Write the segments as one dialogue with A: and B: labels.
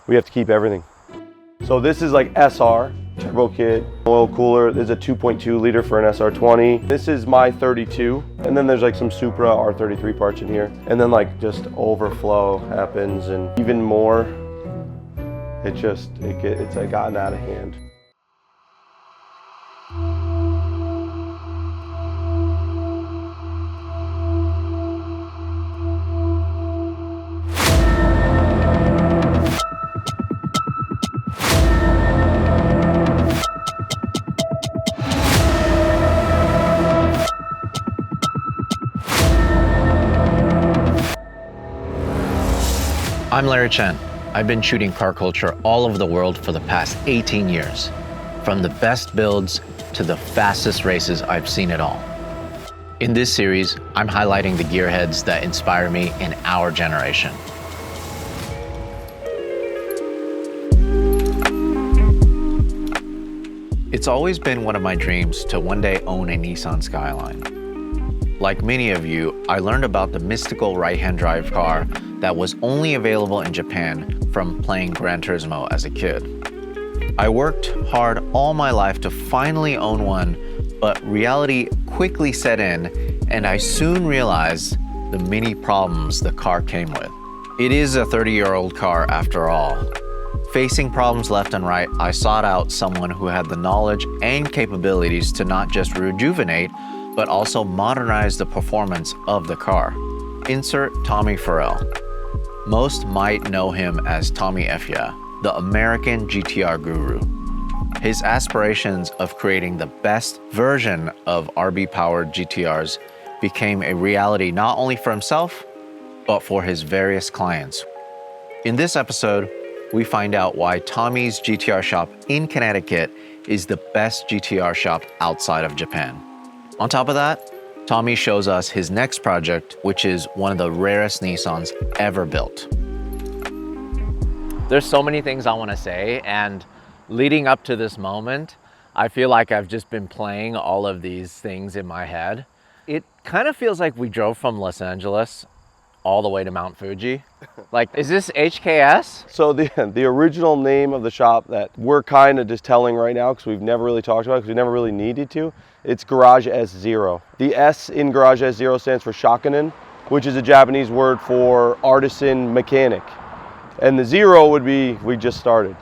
A: we have to keep everything. So this is like SR, turbo kit, oil cooler. There's a 2.2 liter for an SR20. This is my 32. And then there's like some Supra R33 parts in here. And then like just overflow happens and even more. It's like gotten out of hand.
B: I'm Larry Chen. I've been shooting car culture all over the world for the past 18 years. From the best builds to the fastest races, I've seen it all. In this series, I'm highlighting the gearheads that inspire me in our generation. It's always been one of my dreams to one day own a Nissan Skyline. Like many of you, I learned about the mystical right-hand drive car that was only available in Japan from playing Gran Turismo as a kid. I worked hard all my life to finally own one, but reality quickly set in, and I soon realized the many problems the car came with. It is a 30-year-old car after all. Facing problems left and right, I sought out someone who had the knowledge and capabilities to not just rejuvenate, but also modernize the performance of the car. Insert Tommy Farrell. Most might know him as Tommy F. Yeah, the American GTR guru. His aspirations of creating the best version of RB-powered GTRs became a reality not only for himself, but for his various clients. In this episode, we find out why Tommy's GTR shop in Connecticut is the best GTR shop outside of Japan. On top of that, Tommy shows us his next project, which is one of the rarest Nissans ever built. There's so many things I want to say, and leading up to this moment, I feel like I've just been playing all of these things in my head. It kind of feels like we drove from Los Angeles all the way to Mount Fuji. Like, is this HKS?
A: So the original name of the shop that we're kind of just telling right now, because we've never really talked about it, because we never really needed to, it's Garage S0. The S in Garage S0 stands for shakunin, which is a Japanese word for artisan mechanic. And the 0 would be, we just started.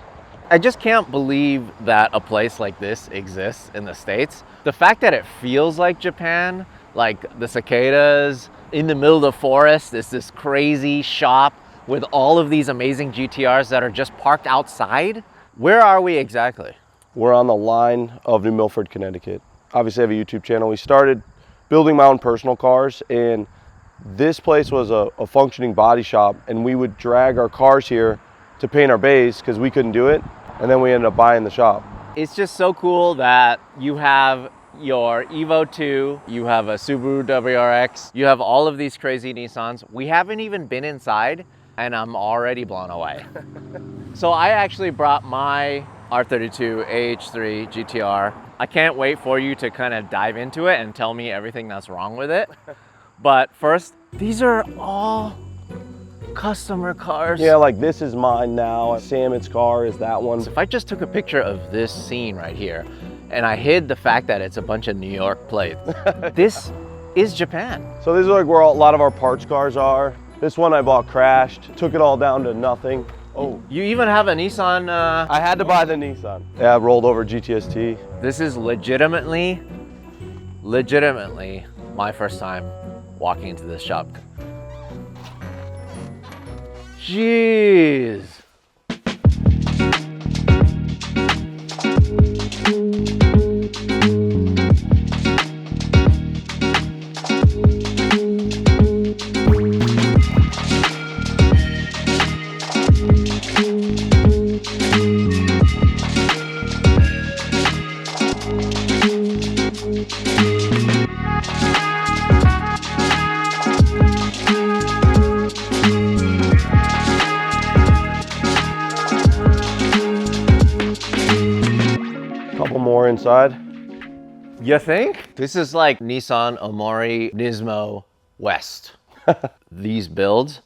B: I just can't believe that a place like this exists in the States. The fact that it feels like Japan, like the cicadas, in the middle of the forest, is this crazy shop with all of these amazing GTRs that are just parked outside. Where are we exactly?
A: We're on the line of New Milford, Connecticut. Obviously I have a YouTube channel. We started building my own personal cars, and this place was a functioning body shop, and we would drag our cars here to paint our bays because we couldn't do it, and then we ended up buying the shop.
B: It's just so cool that you have your Evo 2, you have a Subaru WRX, you have all of these crazy Nissans. We haven't even been inside, and I'm already blown away. So I actually brought my R32 AH3 GTR. I can't wait for you to kind of dive into it and tell me everything that's wrong with it. But first, these are all customer cars.
A: Yeah, like this is mine now. Samet's car is that one.
B: So if I just took a picture of this scene right here, and I hid the fact that it's a bunch of New York plates, this is Japan.
A: So this is like where a lot of our parts cars are. This one I bought crashed, took it all down to nothing.
B: Oh, you even have a Nissan.
A: I had to buy the Nissan. Yeah, rolled over GTST.
B: This is legitimately my first time walking into this shop. Jeez.
A: More inside.
B: You think? This is like Nissan Omori Nismo West. These builds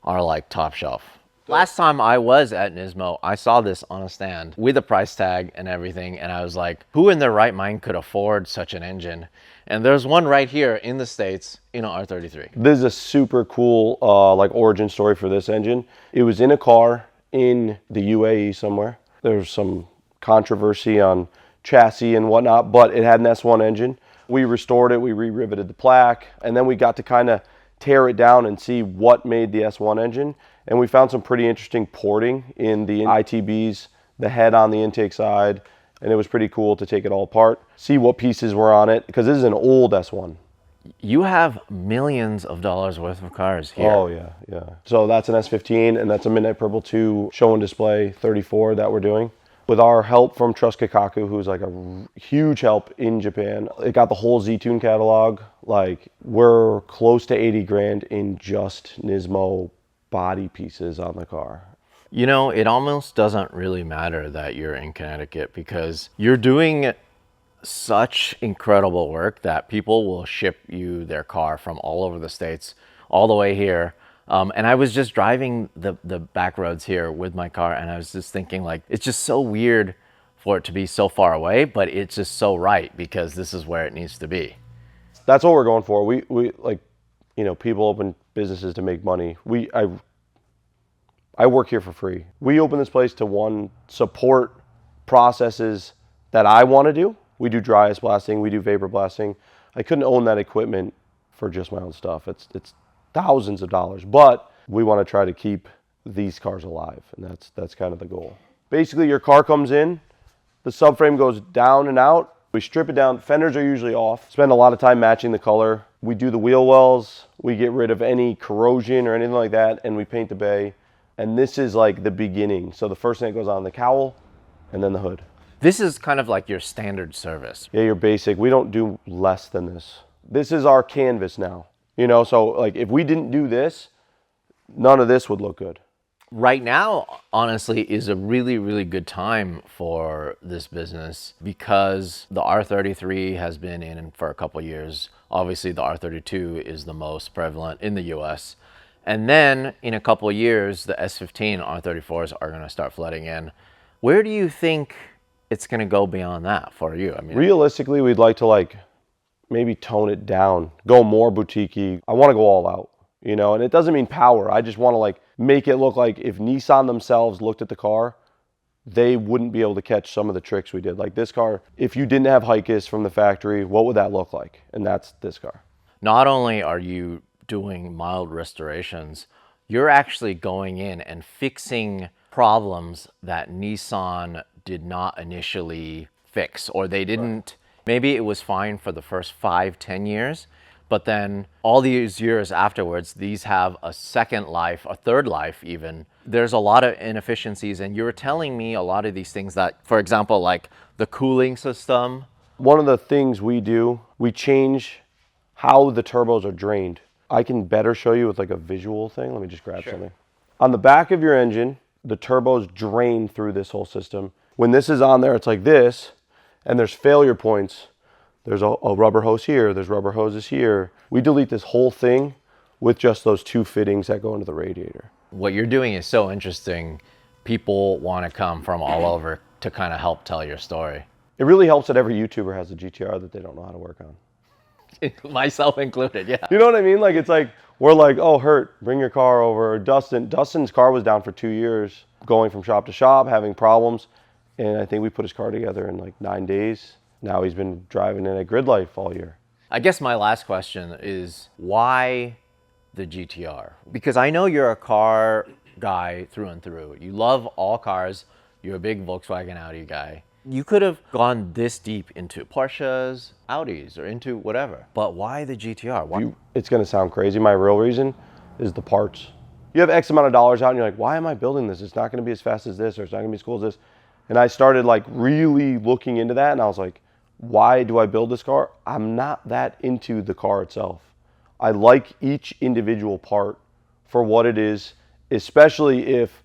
B: are like top shelf. Last time I was at Nismo, I saw this on a stand with a price tag and everything, and I was like, who in their right mind could afford such an engine? And there's one right here in the States in an R33.
A: This is a super cool like origin story for this engine. It was in a car in the UAE somewhere. There's some controversy on chassis and whatnot, but it had an S1 engine. We restored it, we re-riveted the plaque, and then we got to kind of tear it down and see what made the S1 engine. And we found some pretty interesting porting in the ITBs, the head on the intake side, and it was pretty cool to take it all apart, see what pieces were on it, because this is an old S1.
B: You have millions of dollars worth of cars here.
A: Oh yeah, yeah. So that's an S15, and that's a Midnight Purple 2 show and display 34 that we're doing. With our help from Trust Kikaku, who's like a huge help in Japan. It got the whole Z-Tune catalog. Like, we're close to 80 grand in just Nismo body pieces on the car.
B: You know, it almost doesn't really matter that you're in Connecticut because you're doing such incredible work that people will ship you their car from all over the States all the way here. And I was just driving the back roads here with my car, and I was just thinking, like, it's just so weird for it to be so far away, but it's just so right because this is where it needs to be.
A: That's what we're going for. We like, you know, people open businesses to make money. I work here for free. We open this place to, one, support processes that I want to do. We do dry ice blasting, we do vapor blasting. I couldn't own that equipment for just my own stuff. It's thousands of dollars, but we want to try to keep these cars alive, and that's kind of the goal. Basically, your car comes in, the subframe goes down and out. We strip it down. Fenders are usually off. Spend a lot of time matching the color. We do the wheel wells. We get rid of any corrosion or anything like that, and we paint the bay. And this is like the beginning. So the first thing that goes on, the cowl, and then the hood.
B: This is kind of like your standard service.
A: Yeah, your basic. We don't do less than this. This is our canvas now. You know, so like if we didn't do this, none of this would look good.
B: Right now, honestly, is a really, really good time for this business because the R33 has been in for a couple years. Obviously, the R32 is the most prevalent in the US. And then in a couple of years, the S15 R34s are going to start flooding in. Where do you think it's going to go beyond that for you? I mean,
A: realistically, we'd like to maybe tone it down, go more boutique-y. I want to go all out, you know, and it doesn't mean power. I just want to make it look like if Nissan themselves looked at the car, they wouldn't be able to catch some of the tricks we did. Like this car, if you didn't have Hikis from the factory, what would that look like? And that's this car.
B: Not only are you doing mild restorations, you're actually going in and fixing problems that Nissan did not initially fix, or they didn't. Maybe it was fine for the first 5-10 years, but then all these years afterwards, these have a second life, a third life even. There's a lot of inefficiencies, and you were telling me a lot of these things that, for example, like the cooling system.
A: One of the things we do, we change how the turbos are drained. I can better show you with a visual thing. Let me just grab something. On the back of your engine, the turbos drain through this whole system. When this is on there, it's like this, and there's failure points. There's a rubber hose here, there's rubber hoses here. We delete this whole thing with just those two fittings that go into the radiator.
B: What you're doing is so interesting. People want to come from all over to kind of help tell your story.
A: It really helps that every YouTuber has a GTR that they don't know how to work on.
B: Myself included, yeah.
A: You know what I mean? We're like, oh, Hurt, bring your car over. Dustin's car was down for 2 years, going from shop to shop, having problems. And I think we put his car together in 9 days. Now he's been driving in a grid life all year.
B: I guess my last question is, why the GTR? Because I know you're a car guy through and through. You love all cars. You're a big Volkswagen Audi guy. You could have gone this deep into Porsches, Audis, or into whatever. But why the GTR? Why?
A: It's going to sound crazy. My real reason is the parts. You have X amount of dollars out and you're like, why am I building this? It's not going to be as fast as this, or it's not going to be as cool as this. And I started really looking into that, and I was like, why do I build this car? I'm not that into the car itself. I like each individual part for what it is, especially if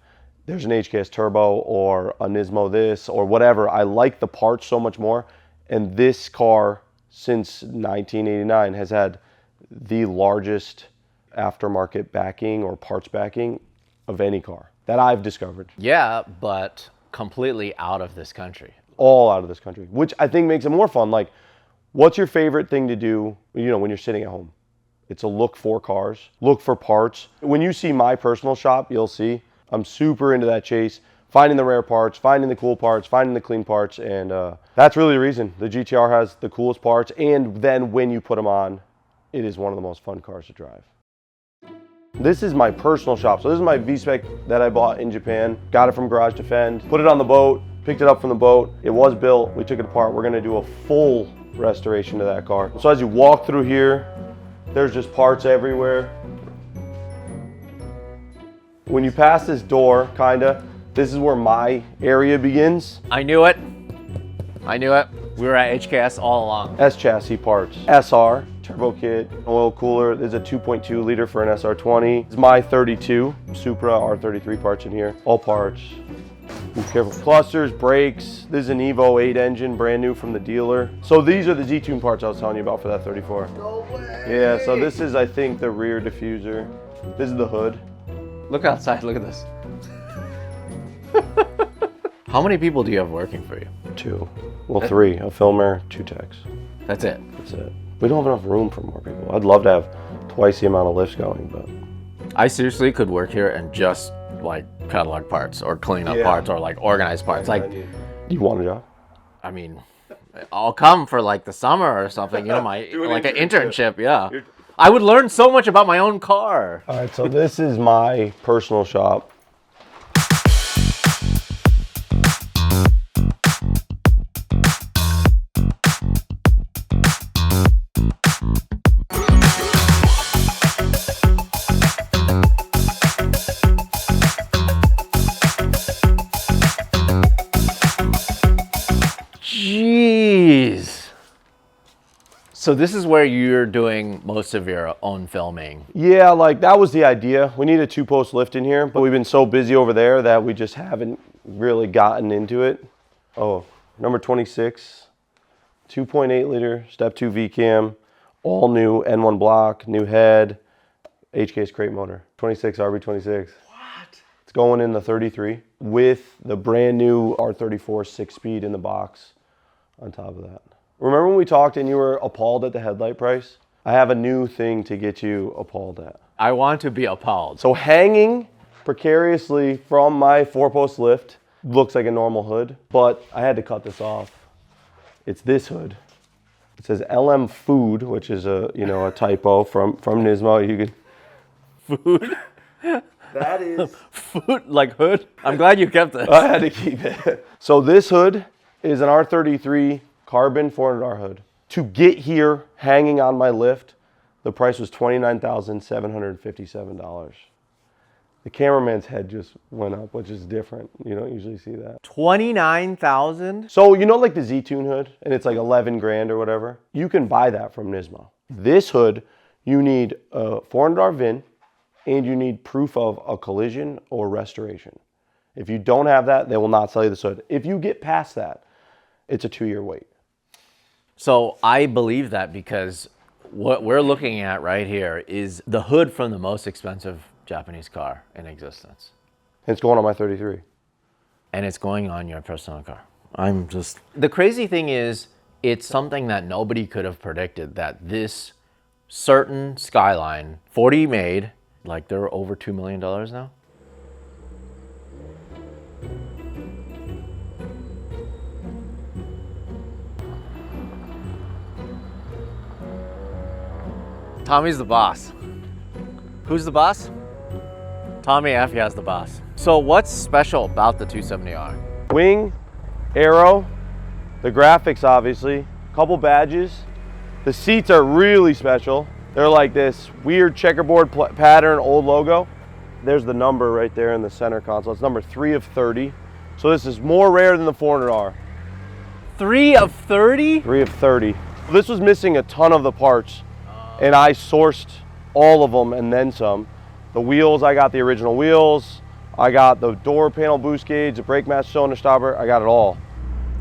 A: there's an HKS turbo or a Nismo this or whatever. I like the parts so much more. And this car, since 1989, has had the largest aftermarket backing or parts backing of any car. that I've discovered.
B: Yeah, but completely out of this country.
A: All out of this country, which I think makes it more fun. Like, what's your favorite thing to do, when you're sitting at home? It's to look for cars, look for parts. When you see my personal shop, you'll see I'm super into that chase, finding the rare parts, finding the cool parts, finding the clean parts, and that's really the reason. The GTR has the coolest parts, and then when you put them on, it is one of the most fun cars to drive. This is my personal shop. So this is my V-Spec that I bought in Japan. Got it from Garage Defend, put it on the boat, picked it up from the boat. It was built, we took it apart. We're gonna do a full restoration to that car. So as you walk through here, there's just parts everywhere. When you pass this door, this is where my area begins.
B: I knew it. We were at HKS all along.
A: S-chassis parts. SR, turbo kit, oil cooler. There's a 2.2 liter for an SR20. It's my 32, Supra R33 parts in here. All parts. Be careful. Clusters, brakes. This is an Evo 8 engine, brand new from the dealer. So these are the Z-Tune parts I was telling you about for that 34.
C: No way.
A: Yeah, so this is, I think, the rear diffuser. This is the hood.
B: Look outside, look at this. How many people do you have working for you?
A: 2. Well, 3. A filmer, 2 techs.
B: That's it.
A: That's it. We don't have enough room for more people. I'd love to have twice the amount of lifts going, but...
B: I seriously could work here and just like catalog parts or clean up parts or like organize parts. Like,
A: you want a job?
B: I mean, I'll come for like the summer or something, my like an internship, yeah. I would learn so much about my own car.
A: All right, so this is my personal shop.
B: Jeez. So this is where you're doing most of your own filming.
A: Yeah, like that was the idea. We need a 2-post lift in here, but we've been so busy over there that we just haven't really gotten into it. Oh, number 26, 2.8 liter, step 2 V-cam, all new N1 block, new head, HK's crate motor, 26 RB26.
B: What?
A: It's going in the 33 with the brand new R34 6-speed in the box on top of that. Remember when we talked and you were appalled at the headlight price? I have a new thing to get you appalled at.
B: I want to be appalled.
A: So hanging precariously from my 4-post lift looks like a normal hood, but I had to cut this off. It's this hood. It says LM Food, which is a typo from Nismo. You could
B: Food?
A: That is
B: Food like hood? I'm glad you kept this.
A: I had to keep it. So this hood is an R33 carbon 400R hood. To get here hanging on my lift, the price was $29,757. The cameraman's head just went up, which is different. You don't usually see that.
B: 29,000?
A: So like the Z-Tune hood, and it's like 11 grand or whatever. You can buy that from Nismo. This hood, you need a 400R VIN, and you need proof of a collision or restoration. If you don't have that, they will not sell you this hood. If you get past that, it's a 2-year wait.
B: So I believe that because what we're looking at right here is the hood from the most expensive Japanese car in existence.
A: It's going on my 33.
B: And it's going on your personal car. The crazy thing is, it's something that nobody could have predicted, that this certain Skyline, 40 made, like they're over $2 million now. Tommy's the boss. Who's the boss? Tommy F. has the boss. So what's special about the 270R?
A: Wing, arrow, the graphics obviously, couple badges. The seats are really special. They're like this weird checkerboard pattern, old logo. There's the number right there in the center console. It's number 3 of 30. So this is more rare than the 400R.
B: 3 of 30?
A: 3 of 30. This was missing a ton of the parts, and I sourced all of them and then some. The wheels, I got the original wheels. I got the door panel boost gauge, the brake master cylinder stopper. I got it all.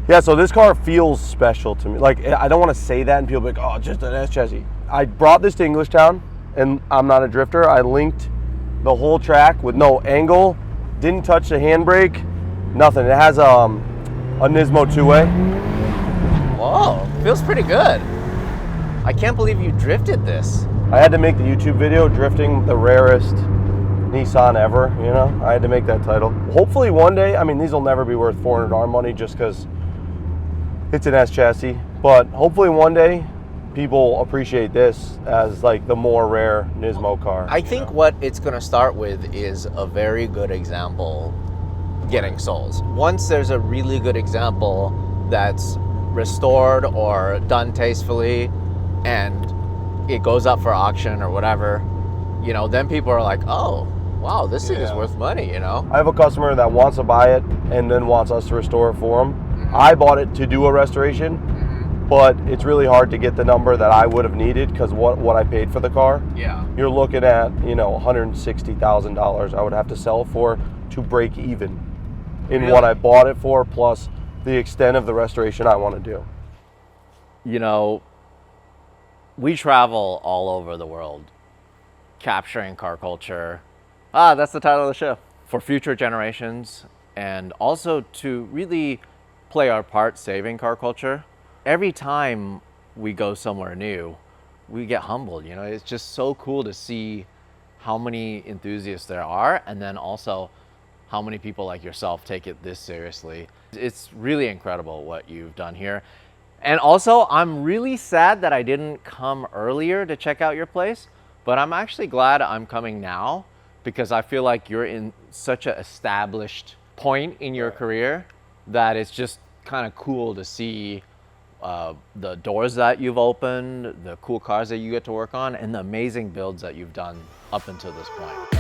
A: Yeah, so this car feels special to me. Like, I don't want to say that and people be like, oh, just an S chassis. I brought this to Englishtown, and I'm not a drifter. I linked the whole track with no angle, Didn't touch the handbrake, nothing. It has a Nismo two-way.
B: Whoa, feels pretty good. I can't believe you drifted this.
A: I had to make the YouTube video, drifting the rarest Nissan ever, you know? I had to make that title. Hopefully one day, I mean, these will never be worth 400R money just because it's an S chassis, but hopefully one day people appreciate this as like the more rare Nismo car.
B: I think what it's gonna start with is a very good example getting sold. Once there's a really good example that's restored or done tastefully and it goes up for auction or whatever, you know, then people are like, oh, wow, this thing is worth money, you know?
A: I have a customer that wants to buy it and then wants us to restore it for him. I bought it to do a restoration, but it's really hard to get the number that I would have needed because what I paid for the car.
B: Yeah.
A: You're looking at, you know, $160,000 I would have to sell it for to break even in what I bought it for, plus the extent of the restoration I want to do.
B: You know, we travel all over the world capturing car culture. That's the title of the show. For future generations, and also to really play our part saving car culture. Every time we go somewhere new, we get humbled, you know? It's just so cool to see how many enthusiasts there are, and then also how many people like yourself take it this seriously. It's really incredible what you've done here. And also, I'm really sad that I didn't come earlier to check out your place, but I'm actually glad I'm coming now because I feel like you're in such an established point in your career that it's just kind of cool to see the doors that you've opened, the cool cars that you get to work on, and the amazing builds that you've done up until this point.